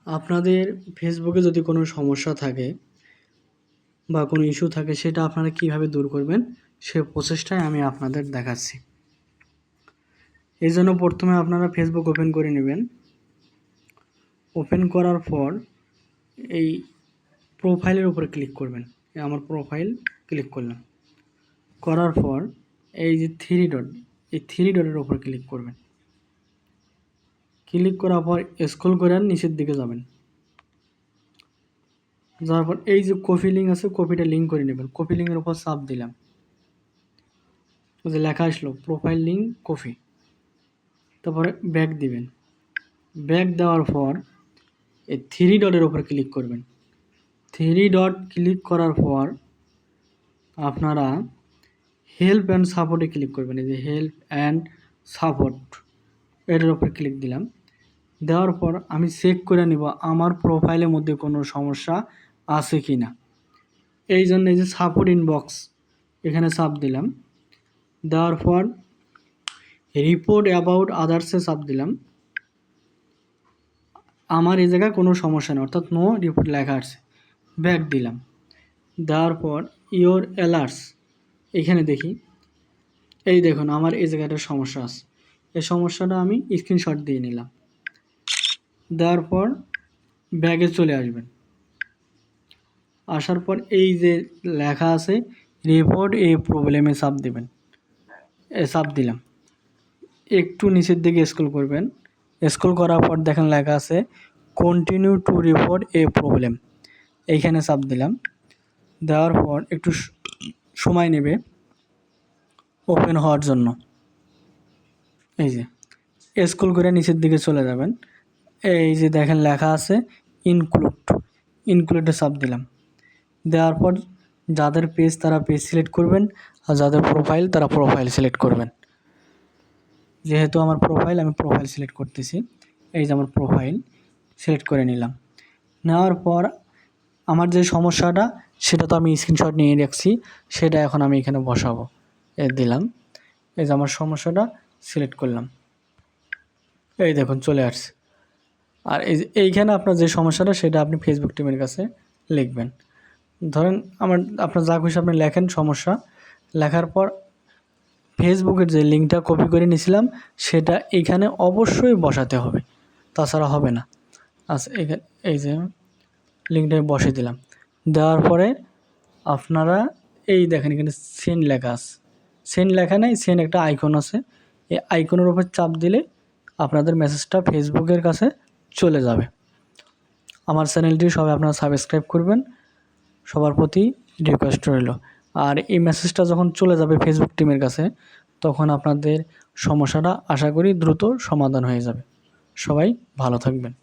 আপনাদের ফেসবুকে যদি কোনো সমস্যা থাকে বা কোনো ইস্যু থাকে সেটা আপনারা কীভাবে দূর করবেন সে প্রসেসটাই আমি আপনাদের দেখাচ্ছি। এই জন্য প্রথমে আপনারা ফেসবুক ওপেন করে নেবেন। ওপেন করার পর এই প্রোফাইলের উপরে ক্লিক করবেন। আমার প্রোফাইল ক্লিক করলাম, করার পর এই যে থ্রি ডটের উপর ক্লিক করবেন। ক্লিক করার পর স্ক্রল করে নিচের দিকে যাবেন। যাওয়ার পর এই যে কপি লিঙ্ক আছে, কপিটা লিঙ্ক করে নেবেন। কপি লিঙ্কের উপর চাপ দিলাম, ওই যে লেখা আসলো প্রোফাইল লিঙ্ক কপি। তারপরে ব্যাক দিবেন। ব্যাক দেওয়ার পর এই থ্রি ডটের উপর ক্লিক করবেন। থ্রি ডট ক্লিক করার পর আপনারা হেল্প অ্যান্ড সাপোর্টে ক্লিক করবেন। এই যে হেল্প অ্যান্ড সাপোর্ট, এটার উপর ক্লিক দিলাম। দেওয়ার পর আমি চেক করে নিব আমার প্রোফাইলের মধ্যে কোনো সমস্যা আছে কি না। এই জন্য এই যে সাপোর্ট ইনবক্স এখানে চাপ দিলাম। দেওয়ার পর রিপোর্ট অ্যাবাউট আদার্সে চাপ দিলাম। আমার এই জায়গায় কোনো সমস্যা নেই, অর্থাৎ নো রিপোর্ট লেখা আছে। ব্যাক দিলাম। দেওয়ার পর ইওর অ্যালার্টস এখানে দেখি, এই দেখুন আমার এই জায়গাটার সমস্যা আছে। এই সমস্যাটা আমি স্ক্রিনশট দিয়ে নিলাম। দেওয়ার পর ব্যাগে চলে আসবেন। আসার পর এই যে লেখা আছে রিপোর্ট এ প্রবলেমে চাপ দেবেন। চাপ দিলাম। একটু নিচের দিকে স্ক্রল করবেন। স্ক্রল করার পর দেখেন লেখা আছে continue to report A problem, এইখানে চাপ দিলাম। দেওয়ার পর একটু সময় নেবে ওপেন হওয়ার জন্য। এই যে স্ক্রল করে নিচের দিকে চলে যাবেন। এই যে দেখেন লেখা আছে ইনক্লুডে চাপ দিলাম। দেওয়ার পর যাদের পেজ তারা পেজ সিলেক্ট করবেন, আর যাদের প্রোফাইল তারা প্রোফাইল সিলেক্ট করবেন। যেহেতু আমার প্রোফাইল, আমি প্রোফাইল সিলেক্ট করতেছি। এই যে আমার প্রোফাইল সিলেক্ট করে নিলাম। নেওয়ার পর আমার যে সমস্যাটা সেটা তো আমি স্ক্রিনশট নিয়ে রাখছি, সেটা এখন আমি এখানে বসাবো। দিলাম। এই যে আমার সমস্যাটা সিলেক্ট করলাম, এই দেখুন চলে আসছে। আর এইখানে আপনার যে সমস্যাটা সেটা আপনি ফেসবুক টিমের কাছে লিখবেন। ধরেন আপনার যা খুশি আপনি লেখেন সমস্যা। লেখার পর ফেসবুকের যে লিঙ্কটা কপি করে নিয়েছিলাম সেটা এইখানে অবশ্যই বসাতে হবে, তাছাড়া হবে না। আচ্ছা, এখানে এই যে লিঙ্কটা বসিয়ে দিলাম। দেওয়ার পরে আপনারা এই দেখেন এখানে সেন্ড লেখা আছে। সেন্ড লেখা নেই, সেন্ড একটা আইকন আছে। এই আইকনের উপর চাপ দিলে আপনাদের মেসেজটা ফেসবুকের কাছে চলে যাবে। আমার চ্যানেলটি সবাই আপনারা সাবস্ক্রাইব করবেন, সবার প্রতি রিকোয়েস্ট রইল। আর এই মেসেজটা যখন চলে যাবে ফেসবুক টিমের কাছে তখন আপনাদের সমস্যাটা আশা করি দ্রুত সমাধান হয়ে যাবে। সবাই ভালো থাকবেন।